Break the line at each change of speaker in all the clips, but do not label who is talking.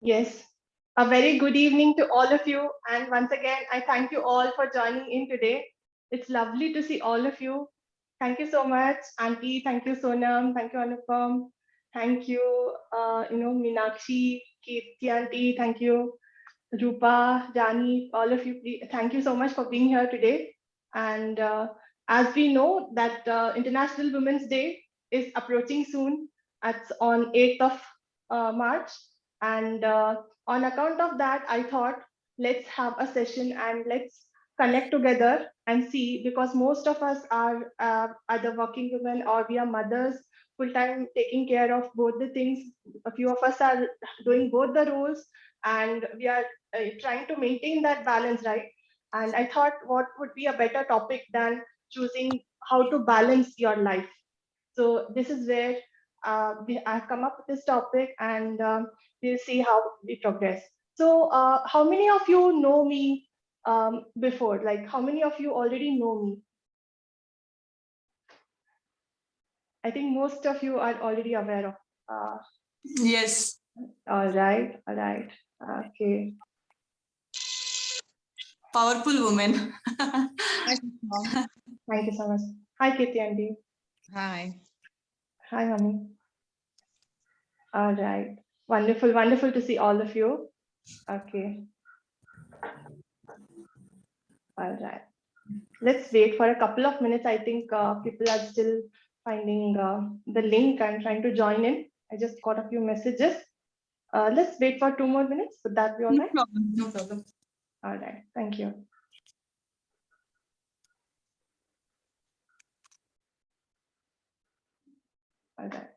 Yes, a very good evening to all of you. And once again, I thank you all for joining in today. It's lovely to see all of you. Thank you so much, Auntie. Thank you, Sonam. Thank you, Anupam. Thank you, Meenakshi, Kirti Auntie. Thank you, Rupa, Jani, all of you. Thank you so much for being here today. And as we know that International Women's Day is approaching soon. It's on 8th of March. And on account of that, I thought let's have a session and let's connect together and see, because most of us are either working women or we are mothers, full time taking care of both the things. A few of us are doing both the roles, and we are trying to maintain that balance, right? And I thought, what would be a better topic than choosing how to balance your life? So this is where I've come up with this topic, and we'll see how we progress. So how many of you know me before? Like, how many of you already know me? I think most of you are already aware of.
Yes.
All right, all right. Okay.
Powerful woman.
Thank you so much. Hi, Kitty Auntie.
Hi.
Hi, mommy. All right. Wonderful, wonderful to see all of you. Okay. All right. Let's wait for a couple of minutes. I think people are still finding the link and trying to join in. I just got a few messages. Let's wait for 2 more minutes. Would that be all right?
No problem. No problem.
All right. Thank you. All right.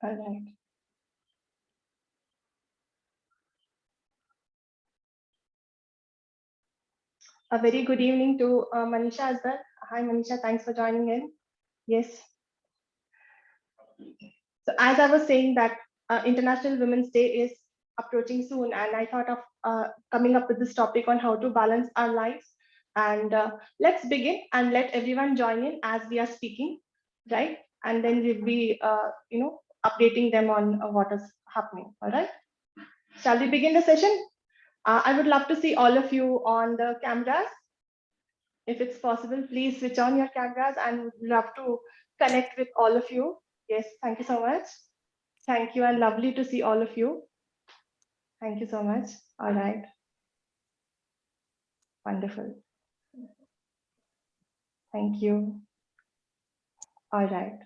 All right. A very good evening to Manisha as well. Hi, Manisha. Thanks for joining in. Yes. So as I was saying that International Women's Day is approaching soon, and I thought of coming up with this topic on how to balance our lives. And let's begin and let everyone join in as we are speaking, right? And then we'll be, updating them on what is happening. All right. Shall we begin the session? I would love to see all of you on the cameras. If it's possible, please switch on your cameras, and would love to connect with all of you. Yes, thank you so much. Thank you, and lovely to see all of you. Thank you so much. All right, wonderful. Thank you. All right.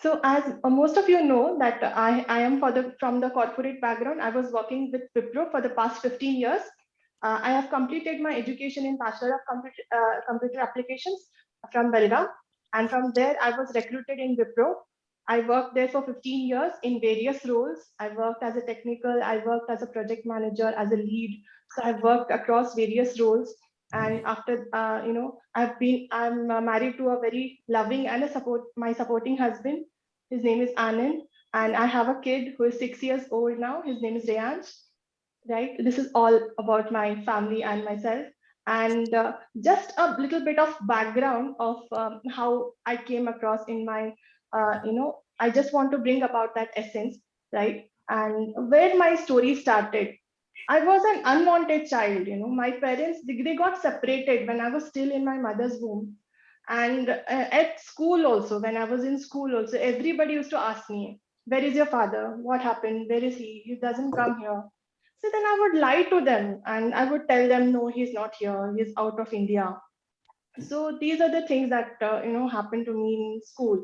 So as most of you know that I am from the corporate background. I was working with Wipro for the past 15 years. I have completed my education in Bachelor of Computer Applications from Belgaum, and from there I was recruited in Wipro. I worked there for 15 years in various roles. I worked as a technical, I worked as a project manager, as a lead. So I worked across various roles. And after, I'm married to a very loving and my supporting husband. His name is Anand, and I have a kid who is 6 years old now. His name is Rayansh. Right, this is all about my family and myself, and just a little bit of background of how I came across in my, I just want to bring about that essence, right? And where my story started. I was an unwanted child. My parents, they got separated when I was still in my mother's womb. And at school also, when I was in school also, everybody used to ask me, where is your father? What happened? Where is he? He doesn't come here. So then I would lie to them and I would tell them, no, he's not here. He's out of India. So these are the things that, happened to me in school.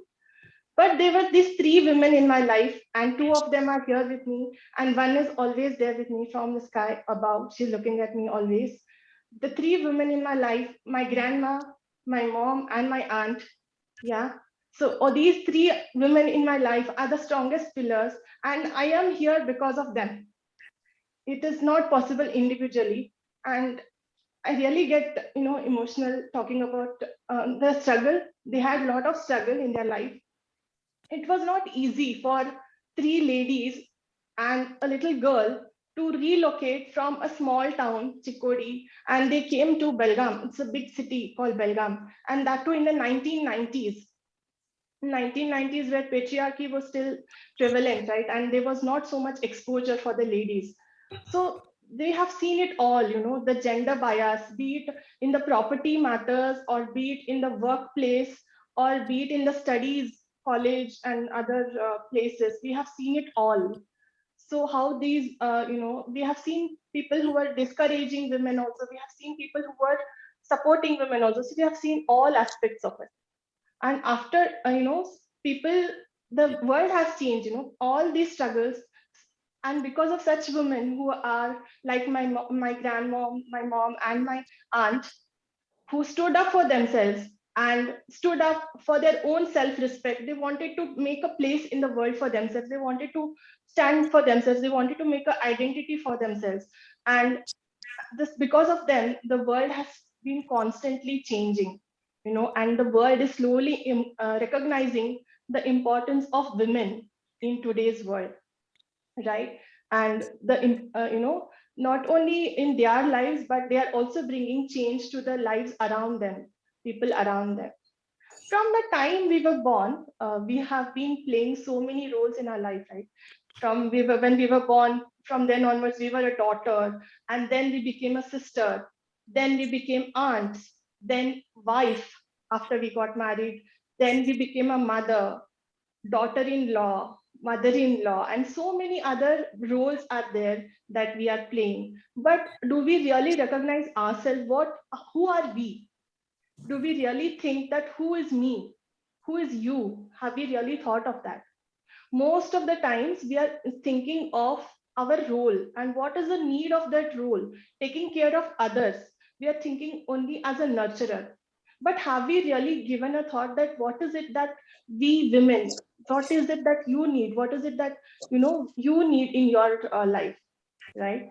But there were these three women in my life, and two of them are here with me, and one is always there with me from the sky above. She's looking at me always. The three women in my life, my grandma, my mom, and my aunt. Yeah. So all these three women in my life are the strongest pillars, and I am here because of them. It is not possible individually. And I really get emotional talking about the struggle. They had a lot of struggle in their life. It was not easy for three ladies and a little girl to relocate from a small town, Chikodi, and they came to Belgaum. It's a big city called Belgaum, and that too in the 1990s. 1990s, where patriarchy was still prevalent, right? And there was not so much exposure for the ladies. So they have seen it all, the gender bias, be it in the property matters, or be it in the workplace, or be it in the studies, college, and other places. We have seen it all. So how these, we have seen people who were discouraging women also. We have seen people who were supporting women also. So we have seen all aspects of it. And after, people, the world has changed, all these struggles. And because of such women who are like my grandmom, my mom, and my aunt, who stood up for themselves and stood up for their own self-respect. They wanted to make a place in the world for themselves. They wanted to stand for themselves. They wanted to make an identity for themselves. And this, because of them, the world has been constantly changing, and the world is slowly recognizing the importance of women in today's world, right? And not only in their lives, but they are also bringing change to the lives around them, people around them. From the time we were born, we have been playing so many roles in our life, right? From when we were born, from then onwards, we were a daughter, and then we became a sister, then we became aunts, then wife after we got married, then we became a mother, daughter-in-law, mother-in-law, and so many other roles are there that we are playing. But do we really recognize ourselves? Who are we? Do we really think that who is me? Who is you? Have we really thought of that? Most of the times we are thinking of our role and what is the need of that role, taking care of others. We are thinking only as a nurturer. But have we really given a thought that what is it that we women, what is it that you need? What is it that you need in your life, right?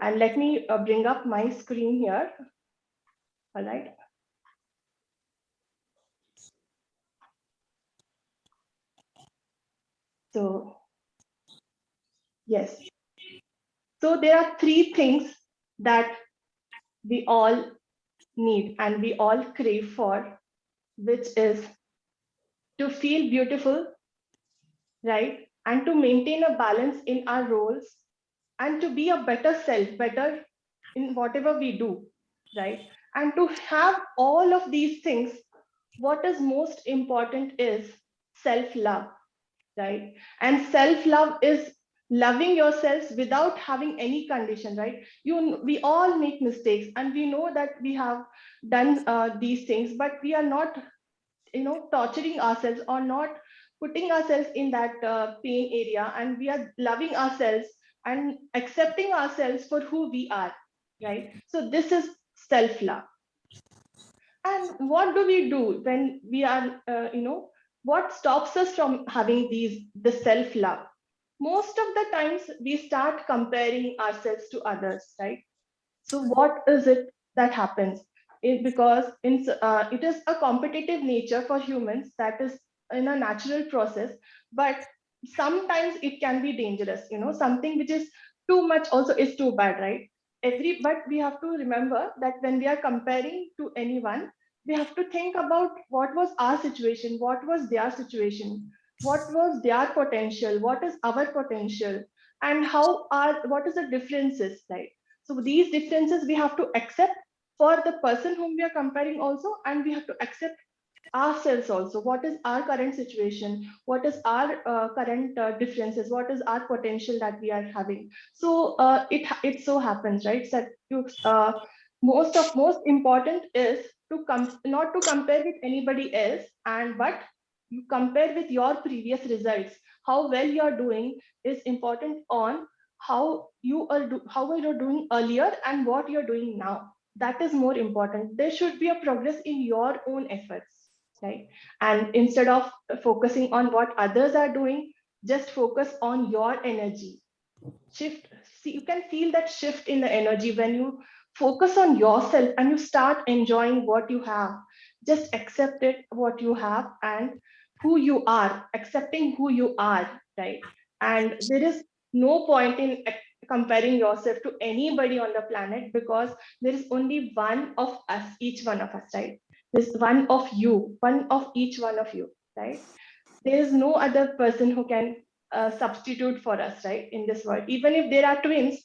And let me bring up my screen here. All right. So yes. So there are three things that we all need and we all crave for, which is to feel beautiful, right? And to maintain a balance in our roles and to be a better self, better in whatever we do, right? And to have all of these things, what is most important is self love. right? And self love is loving yourselves without having any condition, right? We all make mistakes, and we know that we have done these things, but we are not, torturing ourselves or not putting ourselves in that pain area, and we are loving ourselves and accepting ourselves for who we are, right? So this is self love. And what do we do when we are, what stops us from having the self love? Most of the times we start comparing ourselves to others, right? So what is it that happens? Because it is a competitive nature for humans, that is in a natural process, but sometimes it can be dangerous. Something which is too much also is too bad, right? But we have to remember that when we are comparing to anyone, we have to think about what was our situation, what was their situation, what was their potential, what is our potential, and what is the differences, right? So these differences we have to accept for the person whom we are comparing also, and we have to accept ourselves also. What is our current situation? What is our current differences? What is our potential that we are having? So it so happens, right? That most important is to not to compare with anybody else, and but you compare with your previous results. How well you are doing is important on how are you doing earlier and what you're doing now. That is more important. There should be a progress in your own efforts, right? And instead of focusing on what others are doing, just focus on your energy. Shift. See, you can feel that shift in the energy when you focus on yourself and you start enjoying what you have. Just accept it, what you have, and who you are, accepting who you are, right? And there is no point in comparing yourself to anybody on the planet, because there is only one of us, each one of us, right? There's one of you, one of each one of you, right? There is no other person who can substitute for us, right, in this world. Even if there are twins,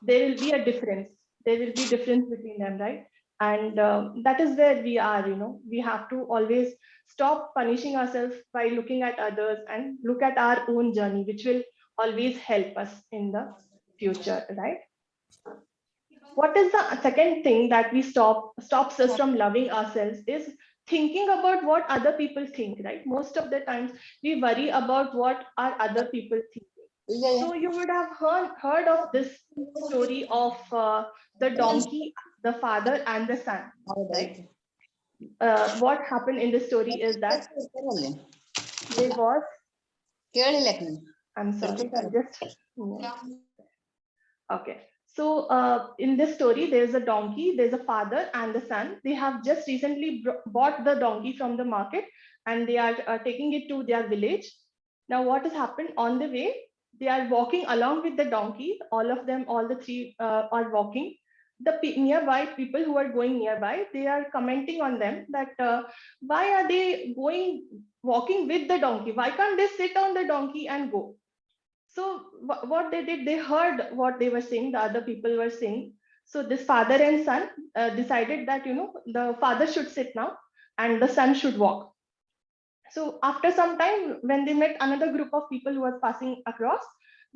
there will be a difference. There will be difference between them, right? And that is where we are. We have to always stop punishing ourselves by looking at others and look at our own journey, which will always help us in the future, right? What is the second thing that we stops us from loving ourselves is thinking about what other people think, right? Most of the times we worry about what are other people thinking. So you would have heard of this story of the donkey, the father and the son, right? What happened in the story is that there was, I'm sorry, I just, okay. So in this story, there's a donkey, there's a father and the son. They have just recently bought the donkey from the market, and they are taking it to their village. Now, what has happened on the way? They are walking along with the donkey. All of them, all the three are walking. The nearby people who are going nearby, they are commenting on them that why are they walking with the donkey? Why can't they sit on the donkey and go? So what they did, they heard what they were saying, the other people were saying. So this father and son decided that the father should sit now and the son should walk. So after some time, when they met another group of people who was passing across,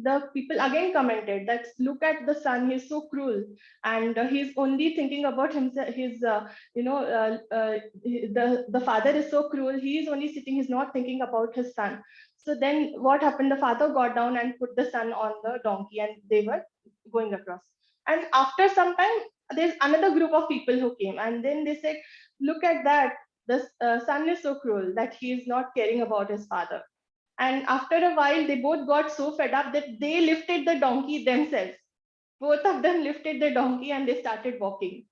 the people again commented that look at the son, he's so cruel, and he's only thinking about himself. His, the father is so cruel. He is only sitting. He's not thinking about his son. So then what happened? The father got down and put the son on the donkey, and they were going across. And after some time, there's another group of people who came, and then they said, look at that, the son is so cruel that he is not caring about his father. And after a while, they both got so fed up that they lifted the donkey themselves. Both of them lifted the donkey and they started walking.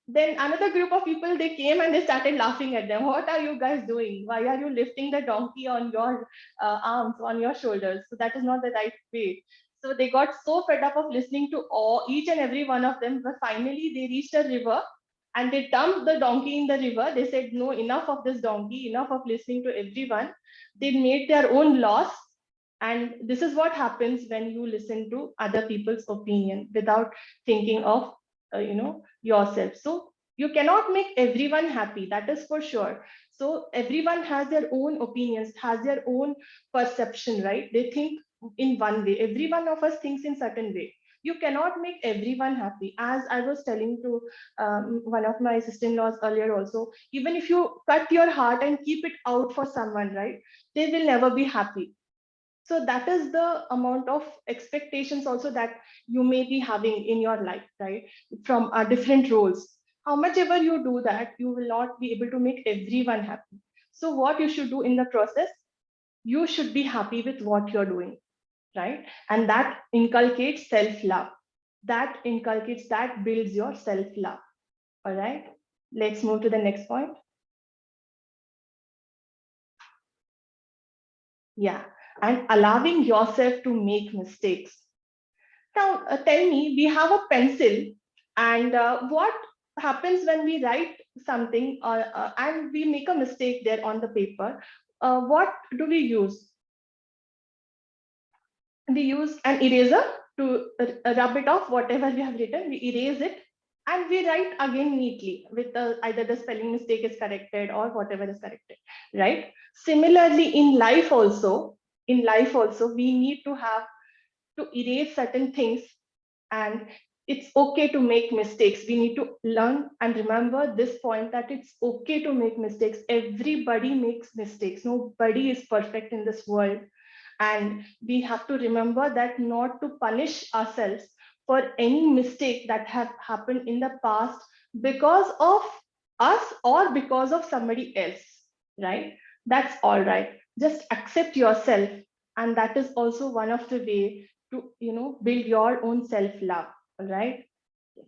Then another group of people, they came and they started laughing at them. What are you guys doing? Why are you lifting the donkey on your arms, on your shoulders? So that is not the right way. So they got so fed up of listening to each and every one of them, but finally they reached a river and they dumped the donkey in the river. They said, no, enough of this donkey, enough of listening to everyone. They made their own laws. And this is what happens when you listen to other people's opinion without thinking of yourself. So You cannot make everyone happy, that is for sure. So everyone has their own opinions, has their own perception, right? They think in one way. Every one of us thinks in certain way. You cannot make everyone happy. As I was telling to one of my sister-in-laws earlier also, even if you cut your heart and keep it out for someone, right, they will never be happy. So that is the amount of expectations also that you may be having in your life, right, from different roles. How much ever you do that, you will not be able to make everyone happy. So what you should do in the process, you should be happy with what you're doing, right? And that inculcates self-love. That inculcates, that builds your self-love. All right, let's move to the next point. Yeah, and allowing yourself to make mistakes. Now, tell me, we have a pencil, and what happens when we write something and we make a mistake there on the paper? What do we use? We use an eraser to rub it off, whatever we have written, we erase it, and we write again neatly with either the spelling mistake is corrected or whatever is corrected, right? Similarly, in life also, we need to have to erase certain things, and it's okay to make mistakes. We need to learn and remember this point, that it's okay to make mistakes. Everybody makes mistakes, nobody is perfect in this world. And we have to remember that not to punish ourselves for any mistake that have happened in the past because of us or because of somebody else, right? That's all right, just accept yourself. And that is also one of the way to build your own self love. All right. Yes.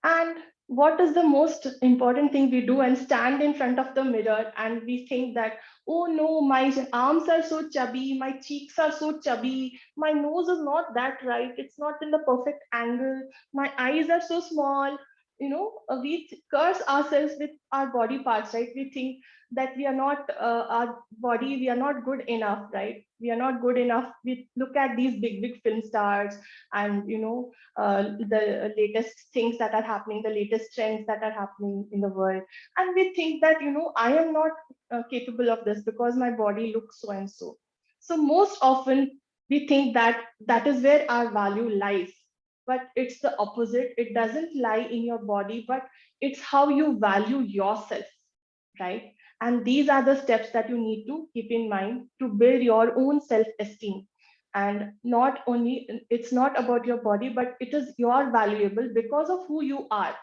And what is the most important thing we do and stand in front of the mirror and we think that, oh no, my arms are so chubby, my cheeks are so chubby, my nose is not that right, it's not in the perfect angle, my eyes are so small. We curse ourselves with our body parts, right? We think that we are not, our body, we are not good enough, right? We are not good enough. We look at these big film stars and the latest things that are happening, the latest trends that are happening in the world. And we think that, I am not capable of this because my body looks so and so. So most often we think that that is where our value lies. But it's the opposite. It doesn't lie in your body, but it's how you value yourself, right? And these are the steps that you need to keep in mind to build your own self esteem. And not only, it's not about your body, but it is your valuable because of who you are,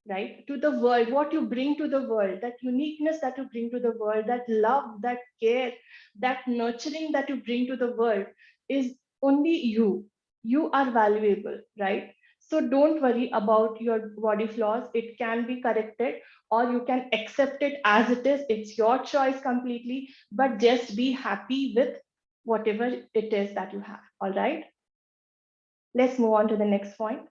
right? To the world, what you bring to the world, that uniqueness that you bring to the world, that love, that care, that nurturing that you bring to the world is only you. You are valuable, right? So don't worry about your body flaws. It can be corrected, or you can accept it as it is. It's your choice completely, but just be happy with whatever it is that you have. All right. Let's move on to the next point.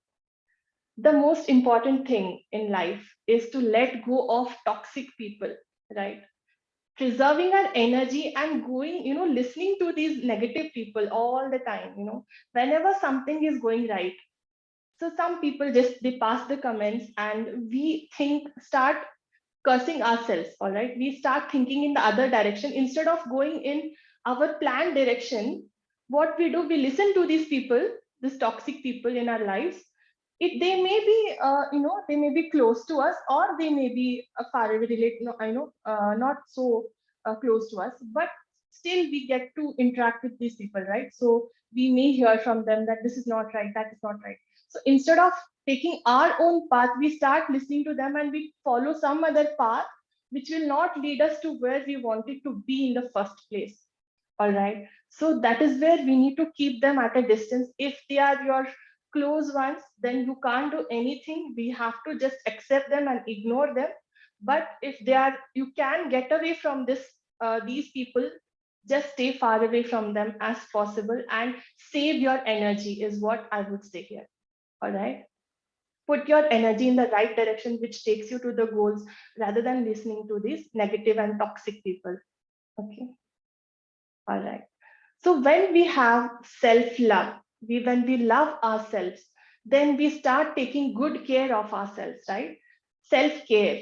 The most important thing in life is to let go of toxic people, right? Preserving our energy and going, listening to these negative people all the time, whenever something is going right. So some people just they pass the comments and we think start cursing ourselves. All right, we start thinking in the other direction instead of going in our planned direction. What we do, we listen to these people, these toxic people in our lives. They may be they may be close to us, or they may be far away relate, no, I know, not so close to us, but still we get to interact with these people, right? So we may hear from them that this is not right, that is not right. So instead of taking our own path, we start listening to them and we follow some other path which will not lead us to where we wanted to be in the first place. All right. So that is where we need to keep them at a distance. If they are your close ones, then you can't do anything. We have to just accept them and ignore them. But if they are, you can get away from these people. Just stay far away from them as possible and save your energy is what I would say here. All right. Put your energy in the right direction, which takes you to the goals rather than listening to these negative and toxic people. Okay. All right. So when we have self-love, when we love ourselves, then we start taking good care of ourselves, right? Self-care.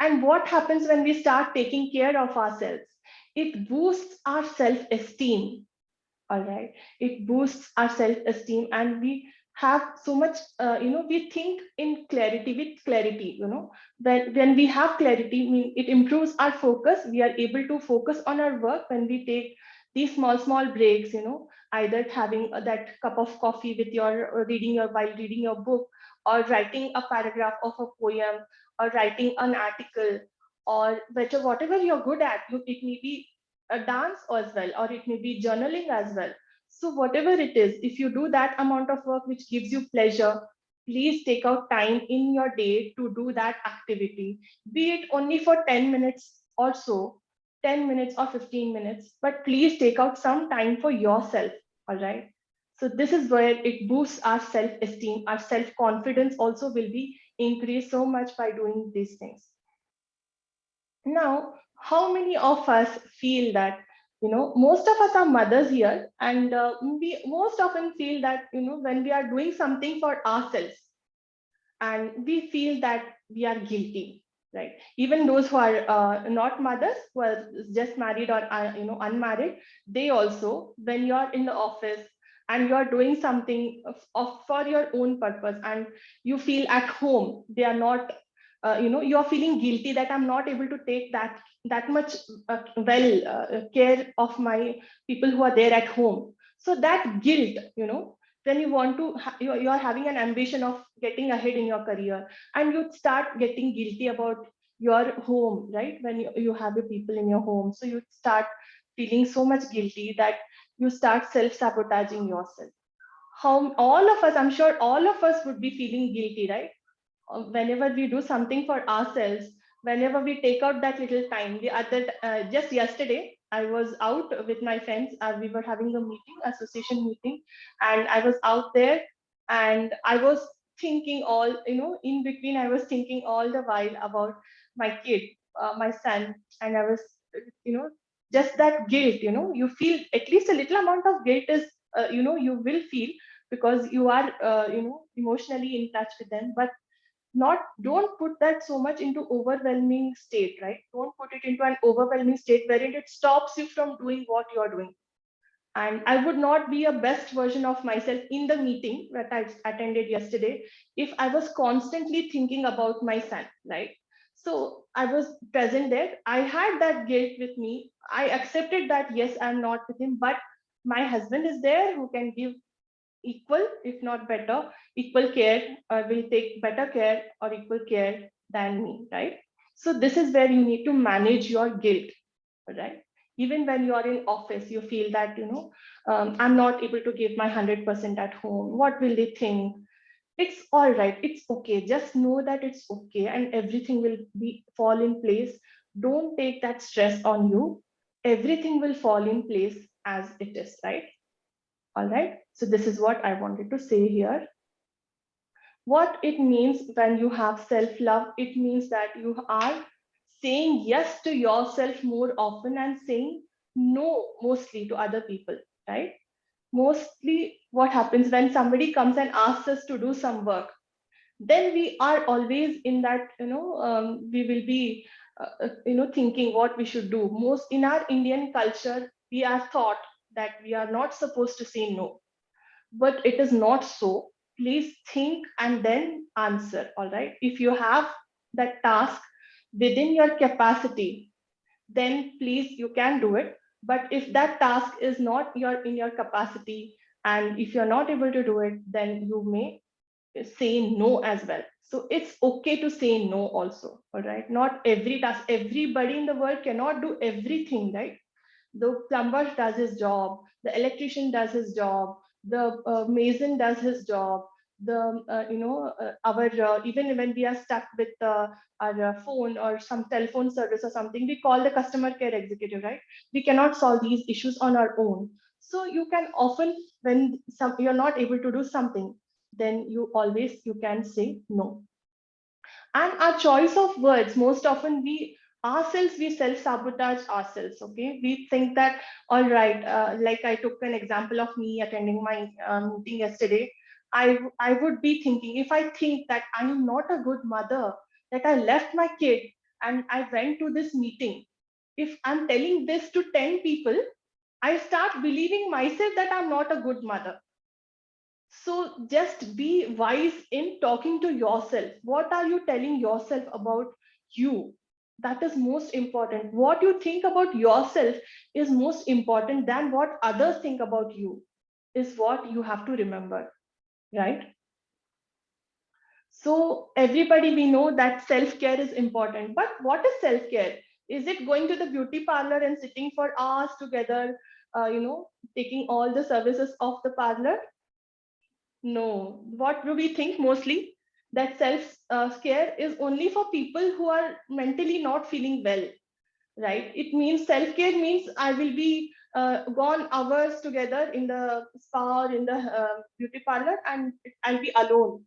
And what happens when we start taking care of ourselves? It boosts our self-esteem. All right, it boosts our self-esteem, and we have so much, we think in clarity, with clarity, when we have clarity, it improves our focus. We are able to focus on our work when we take these small breaks, either having that cup of coffee with your, or reading your, while reading your book, or writing a paragraph of a poem, or writing an article, or whatever you're good at. It may be a dance as well, or it may be journaling as well. So whatever it is, if you do that amount of work which gives you pleasure, please take out time in your day to do that activity, be it only for 10 minutes or so, 10 minutes or 15 minutes, but please take out some time for yourself. All right, so this is where it boosts our self-esteem. Our self-confidence also will be increased so much by doing these things. Now, how many of us feel that, most of us are mothers here, and we most often feel that, when we are doing something for ourselves, and we feel that we are guilty, right? Even those who are not mothers, who are just married or unmarried, they also, when you're in the office and you're doing something for your own purpose, and you feel at home, they are not, you're feeling guilty that I'm not able to take that much care of my people who are there at home. So that guilt, when you want to you're having an ambition of getting ahead in your career, and you start getting guilty about your home, right? When you have your people in your home, so you start feeling so much guilty that you start self-sabotaging yourself. How all of us, I'm sure all of us would be feeling guilty, right? Whenever we do something for ourselves, whenever we take out that little time. The other just yesterday I was out with my friends. We were having a meeting, association meeting, and I was out there, and I was thinking all, in between I was thinking all the while about my kid, my son. And I was, you know just that guilt, you feel at least a little amount of guilt is, you will feel, because you are, emotionally in touch with them. But not, don't put that so much into overwhelming state, right? Don't put it into an overwhelming state wherein it stops you from doing what you're doing. And I would not be a best version of myself in the meeting that I attended yesterday if I was constantly thinking about my son, right? So I was present there, I had that guilt with me, I accepted that yes, I'm not with him, but my husband is there who can give equal, if not better, equal care, or will take better care or equal care than me, right? So this is where you need to manage your guilt, right? Even when you are in office, you feel that, I'm not able to give my 100% at home. What will they think? It's all right. It's okay. Just know that it's okay, and everything will be fall in place. Don't take that stress on you. Everything will fall in place as it is, right? All right, so this is what I wanted to say here. What it means when you have self-love, it means that you are saying yes to yourself more often and saying no mostly to other people, right? Mostly what happens when somebody comes and asks us to do some work, then we are always in that, we will be, thinking what we should do. Most in our Indian culture, we are taught that we are not supposed to say no, but it is not so. Please think and then answer. All right, if you have that task within your capacity, then please you can do it. But if that task is not in your capacity, and if you're not able to do it, then you may say no as well. So it's okay to say no also. All right, not every task, everybody in the world cannot do everything, right? The plumber does his job, the electrician does his job, the mason does his job, the our even when we are stuck with our phone or some telephone service or something, we call the customer care executive, right? We cannot solve these issues on our own. So you can often, when you're not able to do something, then you can say no. And our choice of words, most often we self-sabotage ourselves. Okay, we think that, all right, like I took an example of me attending my meeting yesterday. I would be thinking, if I think that I am not a good mother, that I left my kid and I went to this meeting, if I'm telling this to 10 people, I start believing myself that I'm not a good mother. So just be wise in talking to yourself. What are you telling yourself about you? That is most important. What you think about yourself is most important than what others think about you, is what you have to remember, right? So everybody, we know that self-care is important, but what is self-care? Is it going to the beauty parlor and sitting for hours together, taking all the services of the parlor? No. What do we think mostly? That self-care is only for people who are mentally not feeling well, right? It means self-care means I will be gone hours together in the spa or in the beauty parlor, and I'll be alone.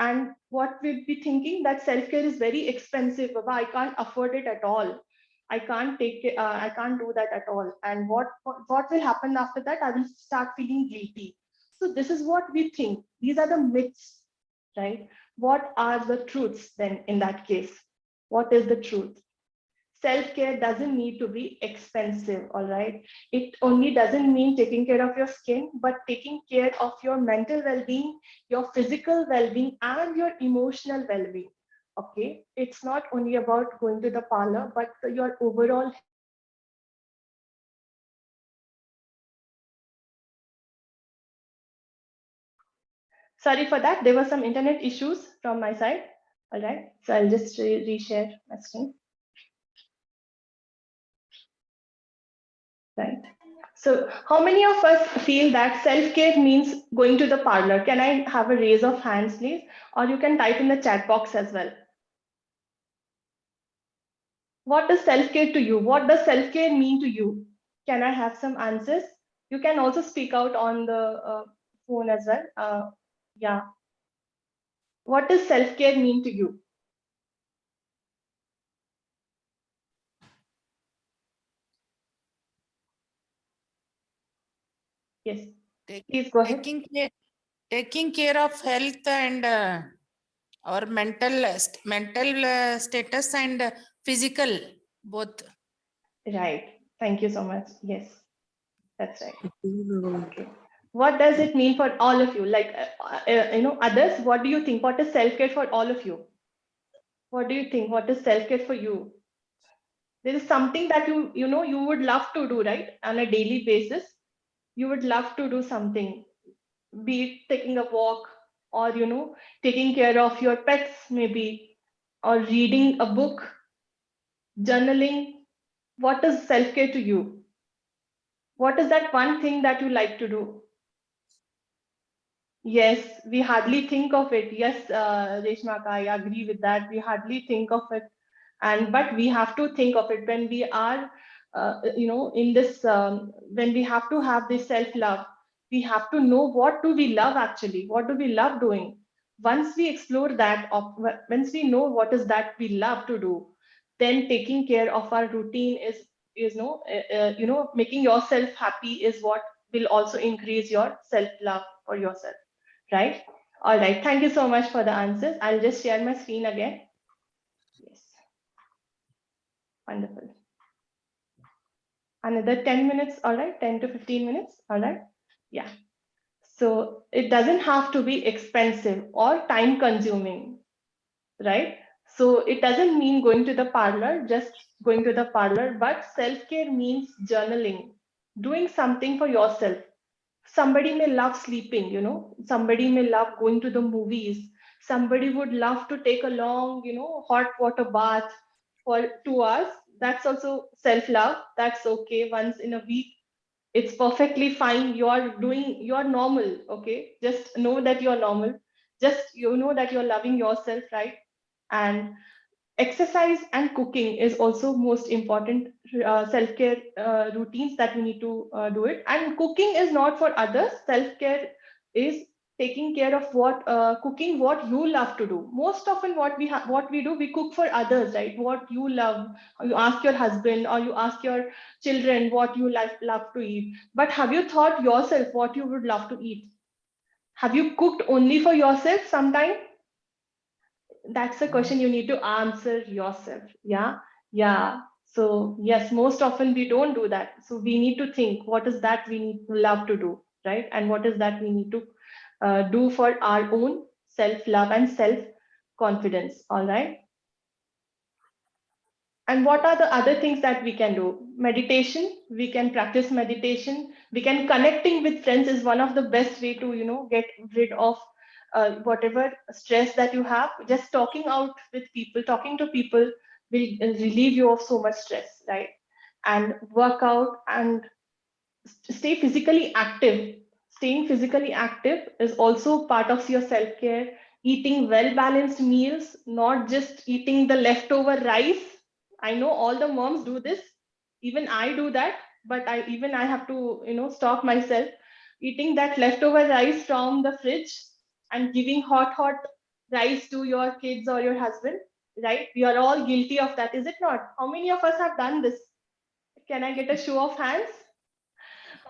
And what we'll be thinking, that self-care is very expensive, Baba, I can't afford it at all. I can't take it, I can't do that at all. And what will happen after that? I will start feeling guilty. So this is what we think. These are the myths, right? What are the truths then in that case? What is the truth? Self-care doesn't need to be expensive, all right? It only doesn't mean taking care of your skin, but taking care of your mental well-being, your physical well-being, and your emotional well-being. Okay, it's not only about going to the parlor, but your overall health and well-being. Sorry for that, there were some internet issues from my side. All right, so I'll just reshare my screen. Right. So how many of us feel that self-care means going to the parlor? Can I have a raise of hands, please? Or you can type in the chat box as well. What is self-care to you? What does self-care mean to you? Can I have some answers? You can also speak out on the phone as well. Yeah. What does self-care mean to you? Yes. Please go ahead.
Taking care of health and our mental status and physical both.
Right. Thank you so much. Yes, that's right. Okay. What does it mean for all of you? Like, others, what do you think? What is self-care for all of you? What do you think? What is self-care for you? There is something that you would love to do, right? On a daily basis, you would love to do something, be it taking a walk, or taking care of your pets, maybe, or reading a book, journaling. What is self-care to you? What is that one thing that you like to do? Yes, we hardly think of it. Yes, Reshma, I agree with that. We hardly think of it, and but we have to think of it when we are, in this. When we have to have this self-love, we have to know what do we love actually. What do we love doing? Once we explore that, once we know what is that we love to do, then taking care of our routine is making yourself happy is what will also increase your self-love for yourself. Right? All right. Thank you so much for the answers. I'll just share my screen again. Yes. Wonderful. Another 10 minutes. All right. 10 to 15 minutes. All right. Yeah. So it doesn't have to be expensive or time consuming, right? So it doesn't mean going to the parlor, just going to the parlor, but self-care means journaling, doing something for yourself. Somebody may love sleeping, somebody may love going to the movies, somebody would love to take a long, hot water bath for 2 hours. That's also self-love. That's okay. Once in a week, it's perfectly fine. You're normal. Okay, just know that you're normal. Just that you're loving yourself, right? And exercise and cooking is also most important self-care routines that we need to do it. And cooking is not for others. Self-care is taking care of cooking what you love to do. Most often what we do, we cook for others, right? What you love. You ask your husband or you ask your children what you love to eat, but have you thought yourself what you would love to eat? Have you cooked only for yourself sometime? That's a question you need to answer yourself. Yeah. Yeah. So yes, most often we don't do that. So we need to think, what is that we need love to do, right? And what is that we need to do for our own self love and self confidence. All right. And what are the other things that we can do? Meditation. We can practice meditation. We can connecting with friends is one of the best way to get rid of whatever stress that you have. Just talking out with people, talking to people will relieve you of so much stress, right? And work out and stay physically active. Staying physically active is also part of your self care. Eating well balanced meals, not just eating the leftover rice. I know all the moms do this. Even I do that, but I have to stop myself. Eating that leftover rice from the fridge and giving hot rice to your kids or your husband, right? We are all guilty of that, is it not? How many of us have done this? Can I get a show of hands?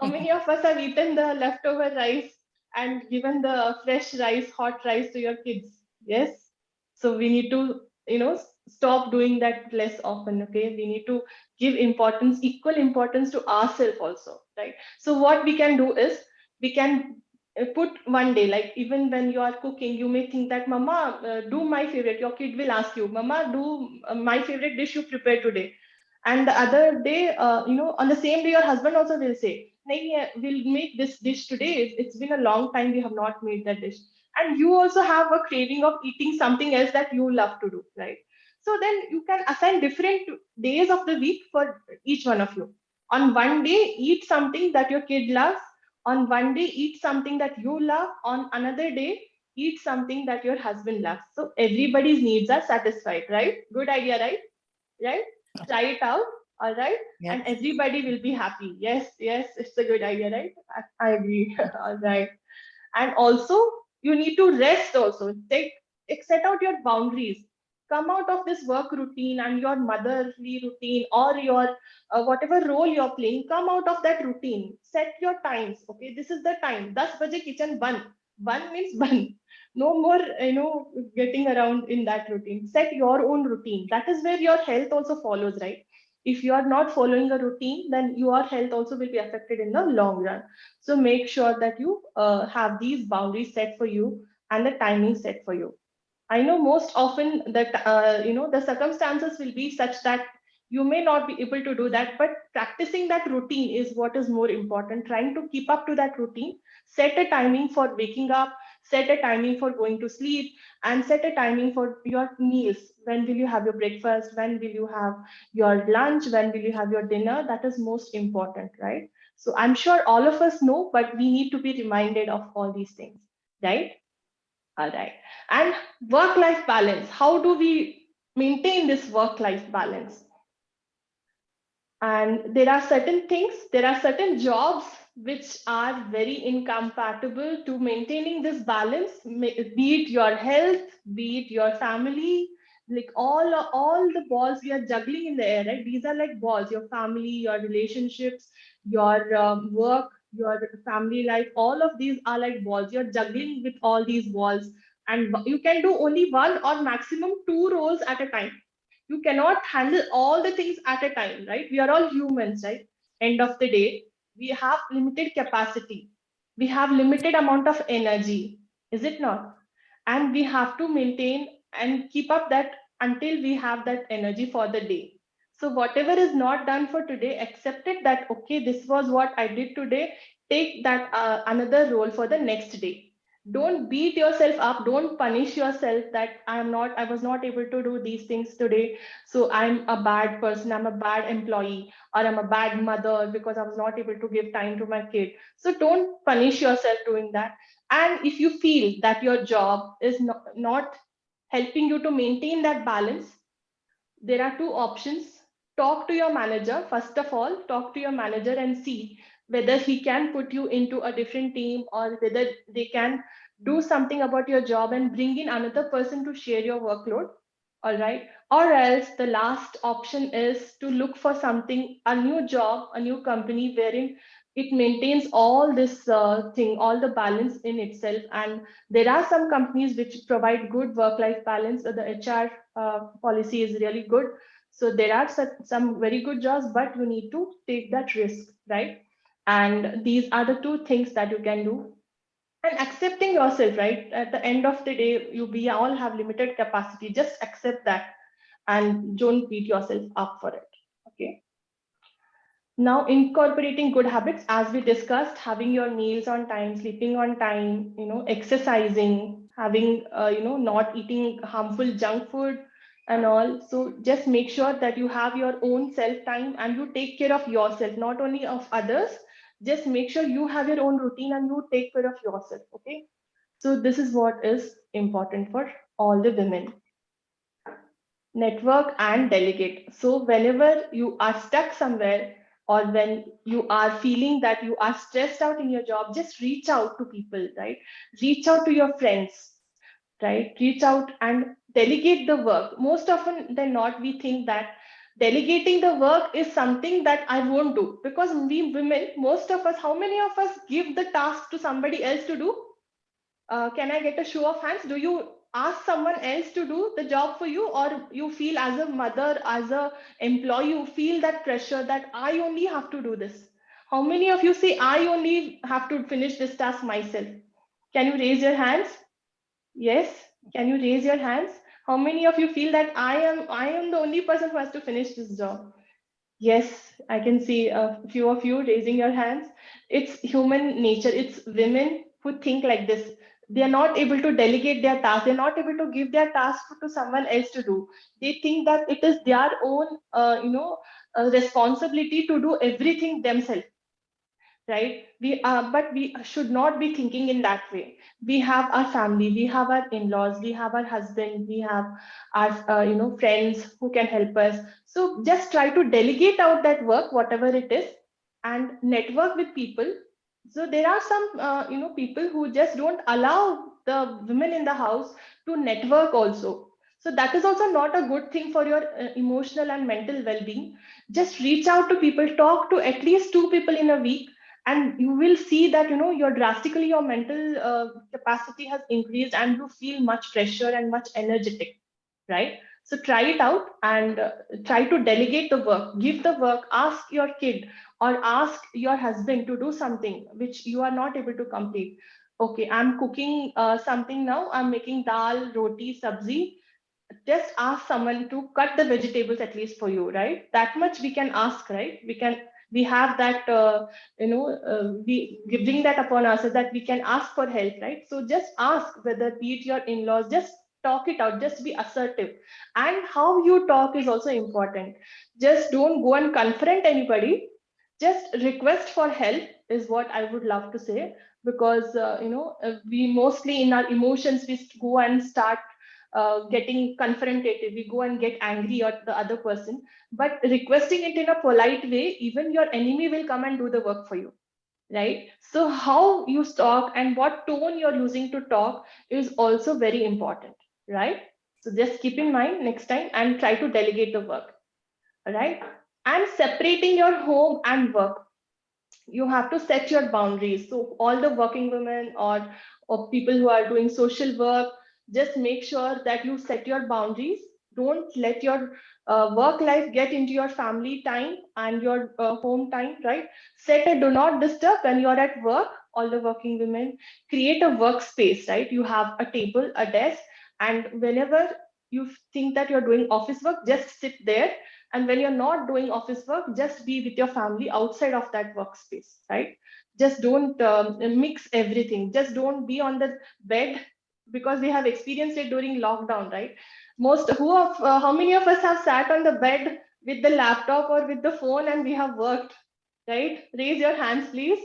How many of us have eaten the leftover rice and given the fresh rice, hot rice to your kids? Yes. So we need to, stop doing that less often. Okay. We need to give importance, equal importance to ourselves also. Right. So what we can do is we can put one day, like even when you are cooking, you may think that, Mama, do my favorite. Your kid will ask you, Mama, do my favorite dish you prepare today. And the other day, on the same day, your husband also will say, "Nahi, we'll make this dish today. It's been a long time we have not made that dish." And you also have a craving of eating something else that you love to do, right? So then you can assign different days of the week for each one of you. On one day, eat something that your kid loves. On one day, eat something that you love. On another day, eat something that your husband loves. So everybody's needs are satisfied, right? Good idea, right? Right? Try it out. All right.
Yes.
And everybody will be happy. Yes, yes, it's a good idea, right? I agree. All right. And also, you need to rest also. Set out your boundaries. Come out of this work routine and your motherly routine or your whatever role you're playing. Come out of that routine. Set your times. Okay, this is the time. 10 baje kitchen ban. Ban means ban. No more, getting around in that routine. Set your own routine. That is where your health also follows, right? If you are not following a routine, then your health also will be affected in the long run. So make sure that you have these boundaries set for you and the timing set for you. I know most often that the circumstances will be such that you may not be able to do that, but practicing that routine is what is more important. Trying to keep up to that routine, set a timing for waking up, set a timing for going to sleep, and set a timing for your meals. When will you have your breakfast? When will you have your lunch? When will you have your dinner? That is most important, right? So I'm sure all of us know, but we need to be reminded of all these things, right? All right. And work life balance. How do we maintain this work life balance? And there are certain things, there are certain jobs which are very incompatible to maintaining this balance, be it your health, be it your family, like all the balls we are juggling in the air, right? These are like balls, your family, your relationships, your work, your family life, all of these are like balls. You're juggling with all these balls, and you can do only one or maximum two roles at a time. You cannot handle all the things at a time, right? We are all humans, right? End of the day, we have limited capacity, we have limited amount of energy, is it not? And we have to maintain and keep up that until we have that energy for the day. So whatever is not done for today, accept it that okay, this was what I did today. Take that another role for the next day. Don't beat yourself up, don't punish yourself that I was not able to do these things today, so I'm a bad person, I'm a bad employee, or I'm a bad mother because I was not able to give time to my kid. So don't punish yourself doing that. And if you feel that your job is not helping you to maintain that balance, there are two options. Talk to your manager. First of all, talk to your manager and see whether he can put you into a different team or whether they can do something about your job and bring in another person to share your workload. All right. Or else the last option is to look for something, a new job, a new company wherein it maintains all this thing, all the balance in itself. And there are some companies which provide good work-life balance. The HR policy is really good. So there are some very good jobs, but you need to take that risk, right? And these are the two things that you can do. And accepting yourself, right? At the end of the day, we all have limited capacity. Just accept that and don't beat yourself up for it. Okay. Now, incorporating good habits, as we discussed, having your meals on time, sleeping on time, exercising, having, not eating harmful junk food and all. So just make sure that you have your own self time and you take care of yourself, not only of others. Just make sure you have your own routine and you take care of yourself. Okay. So this is what is important for all the women. Network and delegate. So whenever you are stuck somewhere or when you are feeling that you are stressed out in your job, just reach out to people, right? Reach out to your friends, right? Reach out and delegate the work. Most often than not, we think that delegating the work is something that I won't do, because we women, most of us, how many of us give the task to somebody else to do? Can I get a show of hands? Do you ask someone else to do the job for you, or you feel as a mother, as a employee, you feel that pressure that I only have to do this? How many of you say I only have to finish this task myself? Can you raise your hands? Yes. Can you raise your hands? How many of you feel that I am the only person who has to finish this job? Yes, I can see a few of you raising your hands. It's human nature. It's women who think like this. They are not able to delegate their task. They're not able to give their task to someone else to do. They think that it is their own, responsibility to do everything themselves, right? But we should not be thinking in that way. We have our family, we have our in-laws, we have our husband, we have our friends who can help us. So just try to delegate out that work, whatever it is, and network with people. So there are some people who just don't allow the women in the house to network also. So that is also not a good thing for your emotional and mental well-being. Just reach out to people, talk to at least two people in a week, and you will see that your drastically your mental capacity has increased and you feel much fresher and much energetic, right? So try it out and try to delegate the work, give the work, ask your kid or ask your husband to do something which you are not able to complete. Okay, I'm cooking something now, I'm making dal, roti, sabzi. Just ask someone to cut the vegetables at least for you, right? That much we can ask, right? We have that we bring that upon ourselves that we can ask for help, right? So just ask, whether be it your in-laws, just talk it out, just be assertive. And how you talk is also important. Just don't go and confront anybody, just request for help is what I would love to say. Because we mostly in our emotions we go and start getting confrontative, we go and get angry at the other person. But requesting it in a polite way, even your enemy will come and do the work for you, right? So how you talk and what tone you're using to talk is also very important, right? So just keep in mind next time and try to delegate the work, right? And separating your home and work, you have to set your boundaries. So all the working women or people who are doing social work, just make sure that you set your boundaries. Don't let your work life get into your family time and your home time, right? Set a do not disturb when you're at work. All the working women, create a workspace, right? You have a table, a desk, and whenever you think that you're doing office work, just sit there. And when you're not doing office work, just be with your family outside of that workspace, right? Just don't mix everything. Just don't be on the bed, because we have experienced it during lockdown, right? How many of us have sat on the bed with the laptop or with the phone and we have worked, right? Raise your hands, please.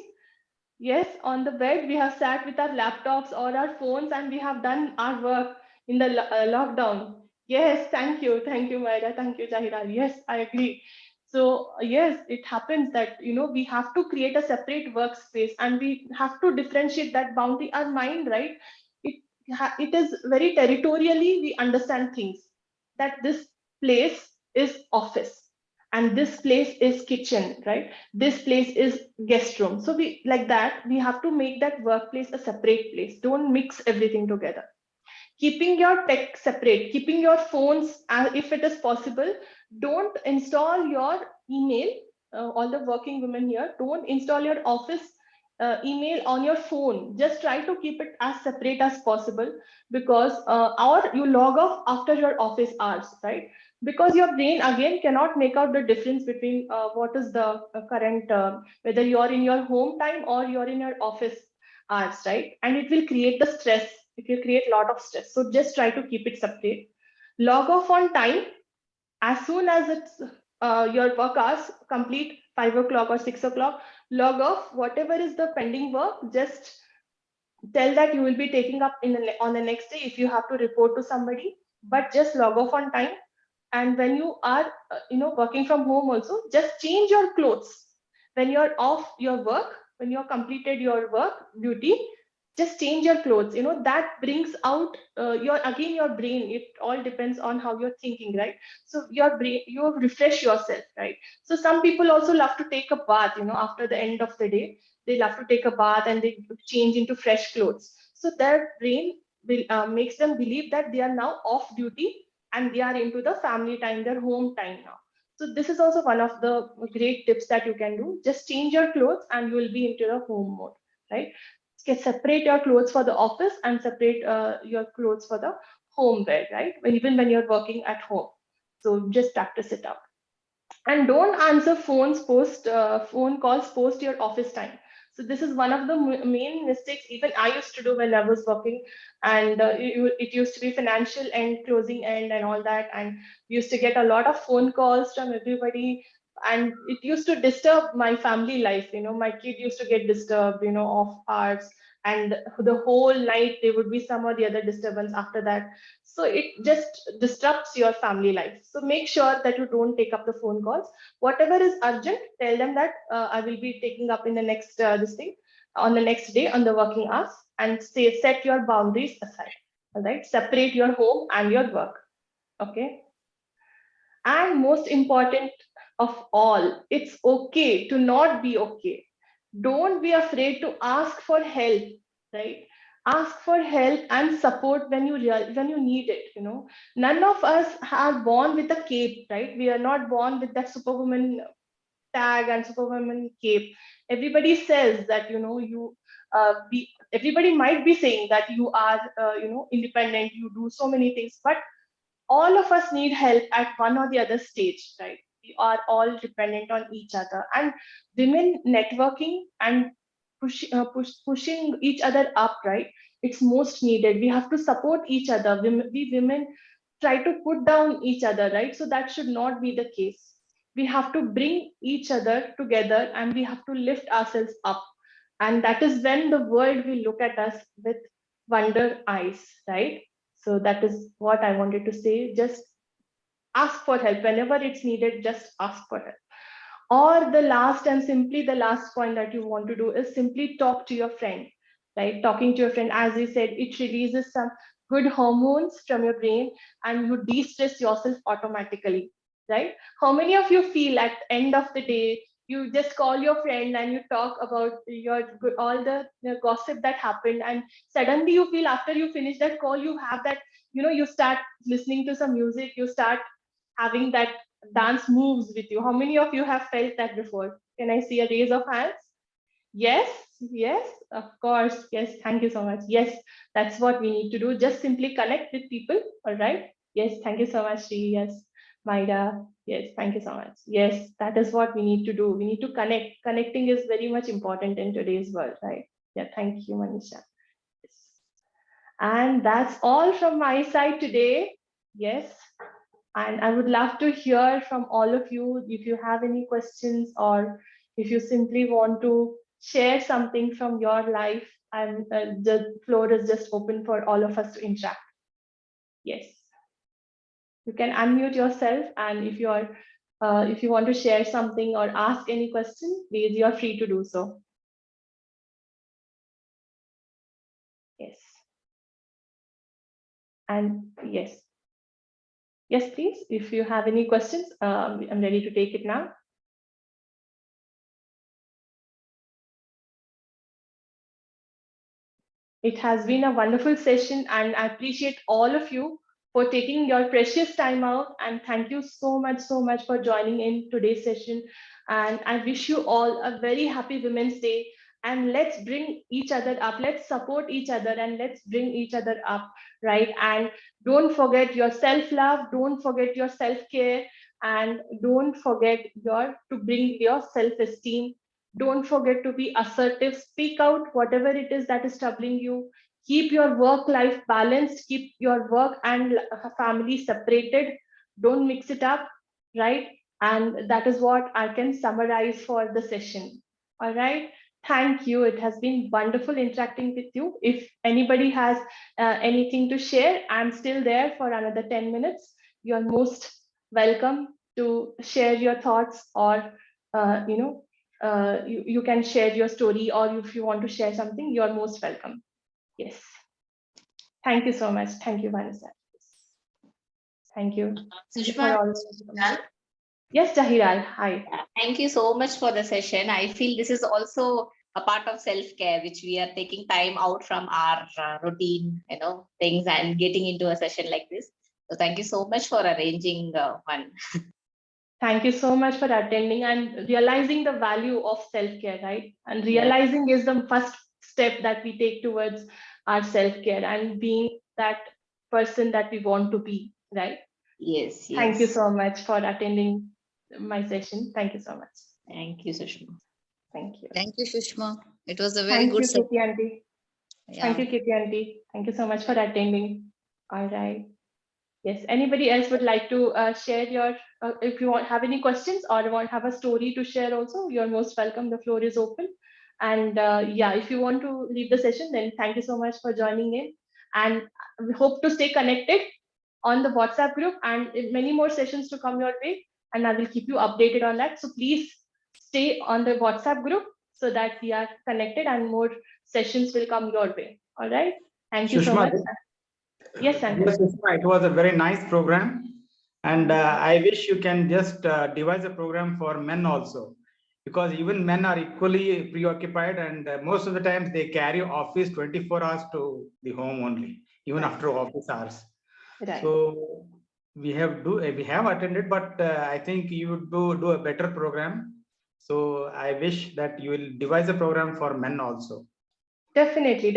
Yes, on the bed, we have sat with our laptops or our phones and we have done our work in the lockdown. Yes, thank you. Thank you, Myra. Thank you, Jahira. Yes, I agree. So, yes, it happens that, we have to create a separate workspace and we have to differentiate that boundary. Our mind, right? It, it is very territorially, we understand things, that this place is office and this place is kitchen, right? This place is guest room. So we, like that, we have to make that workplace a separate place. Don't mix everything together. Keeping your tech separate, keeping your phones, if it is possible. Don't install your email. All the working women here, don't install your office email on your phone. Just try to keep it as separate as possible, because or you log off after your office hours, right? Because your brain again cannot make out the difference between what is the current whether you are in your home time or you're in your office hours, right? And it will create the stress. It will create a lot of stress. So just try to keep it separate. Log off on time as soon as it's your work hours complete, 5 o'clock or 6 o'clock. Log off whatever is the pending work. Just tell that you will be taking up on the next day if you have to report to somebody. But just log off on time. And when you are working from home also, just change your clothes when you're off your work. When you're completed your work duty, just change your clothes. That brings out your brain. It all depends on how you're thinking, right? So your brain, you refresh yourself, right? So some people also love to take a bath, after the end of the day. They love to take a bath and they change into fresh clothes. So their brain will makes them believe that they are now off duty and they are into the family time, their home time now. So this is also one of the great tips that you can do. Just change your clothes and you will be into the home mode, right? Separate your clothes for the office and separate your clothes for the home wear, right? Even when you're working at home. So just practice it out. And don't answer phone calls post your office time. So this is one of the main mistakes even I used to do when I was working. And it used to be financial and closing end and all that, and we used to get a lot of phone calls from everybody, and it used to disturb my family life. My kid used to get disturbed, off hours, and the whole night there would be some or the other disturbance after that. So it just disrupts your family life. So make sure that you don't take up the phone calls. Whatever is urgent, tell them that I will be taking up in the next this thing on the next day on the working hours, and set your boundaries aside. All right, separate your home and your work. Okay. And most important of all, it's okay to not be okay. Don't be afraid to ask for help, right? Ask for help and support when when you need it. None of us are born with a cape, right? We are not born with that superwoman tag and superwoman cape. Everybody says that you be. Everybody might be saying that you are independent. You do so many things, but all of us need help at one or the other stage, right? We are all dependent on each other, and women networking and pushing each other up, right? It's most needed. We have to support each other. We women try to put down each other, right? So that should not be the case. We have to bring each other together and we have to lift ourselves up. And that is when the world will look at us with wonder eyes, right? So that is what I wanted to say. Just ask for help whenever it's needed. Just ask for help. Or the last and simply the last point that you want to do is simply talk to your friend, right? Talking to your friend, as you said, it releases some good hormones from your brain and you de-stress yourself automatically, right? How many of you feel at the end of the day, you just call your friend and you talk about all the gossip that happened, and suddenly you feel after you finish that call, you have that, you start listening to some music, you start having that dance moves with you. How many of you have felt that before? Can I see a raise of hands? Yes, yes, of course. Yes, thank you so much. Yes, that's what we need to do. Just simply connect with people. All right. Yes, thank you so much, Sri. Yes, Maida. Yes, thank you so much. Yes, that is what we need to do. We need to connect. Connecting is very much important in today's world, right? Yeah, thank you, Manisha. Yes. And that's all from my side today. Yes. And I would love to hear from all of you if you have any questions or if you simply want to share something from your life. And the floor is just open for all of us to interact. Yes, you can unmute yourself, and if you want to share something or ask any question, please, you are free to do so. Yes, and yes. Yes, please. If you have any questions, I'm ready to take it now. It has been a wonderful session, and I appreciate all of you for taking your precious time out. And thank you so much for joining in today's session. And I wish you all a very happy Women's Day. And let's bring each other up. Let's support each other and let's bring each other up, right? And don't forget your self-love. Don't forget your self-care, and don't forget to bring your self-esteem. Don't forget to be assertive. Speak out whatever it is that is troubling you. Keep your work life balanced. Keep your work and family separated. Don't mix it up, right? And that is what I can summarize for the session. All right. Thank you. It has been wonderful interacting with you. If anybody has anything to share, I'm still there for another 10 minutes. You're most welcome to share your thoughts, or you can share your story, or if you want to share something, you're most welcome. Yes. Thank you so much. Thank you, Vanessa. Thank you. Thank you for all. Yes, Jahiral. Hi.
Thank you so much for the session. I feel this is also a part of self-care, which we are taking time out from our routine, things, and getting into a session like this. So thank you so much for arranging one.
Thank you so much for attending and realizing the value of self-care, right? And realizing is the first step that we take towards our self-care and being that person that we want to be, right?
Yes.
Thank you so much for attending my session. Thank you so much.
Thank you, Sushma.
Thank you.
Thank you, Sushma. It was a very
Thank
good
you,
session.
Kitty Auntie.
Yeah.
Thank you, Kitty Auntie. Thank you so much for attending. All right. Yes. Anybody else would like to share your, if you have any questions or have a story to share also, you're most welcome. The floor is open. And yeah, if you want to leave the session, then thank you so much for joining in. And we hope to stay connected on the WhatsApp group, and many more sessions to come your way. And I will keep you updated on that. So please stay on the WhatsApp group so that we are connected and more sessions will come your way. All right. Thank you so
Sushma,
much. Yes, Sanjay.
yes, Sushma, it was a very nice program. And I wish you can just devise a program for men also, because even men are equally preoccupied, and most of the times they carry office 24 hours to the home only, even
Right.
after office hours.
Right.
So we have attended, but I think you would do a better program. So I wish that you will devise a program for men also.
Definitely.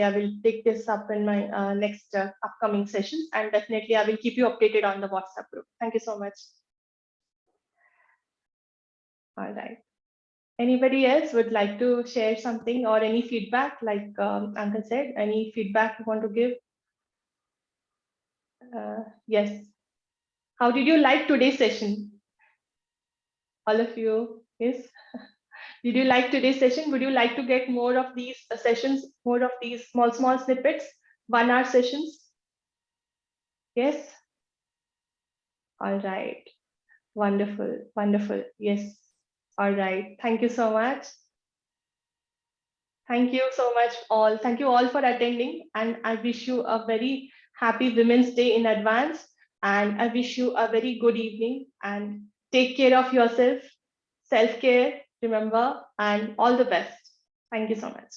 I will take this up in my next upcoming sessions, and definitely I will keep you updated on the WhatsApp group. Thank you so much. All right. Anybody else would like to share something or any feedback, like Uncle said, any feedback you want to give? Yes. How did you like today's session? All of you, yes. Did you like today's session? Would you like to get more of these sessions, more of these small snippets, 1 hour sessions? Yes. All right. Wonderful. Yes. All right. Thank you so much. Thank you so much all. Thank you all for attending, and I wish you a very happy Women's Day in advance, and I wish you a very good evening, and take care of yourself, self-care, remember, and all the best. Thank you so much.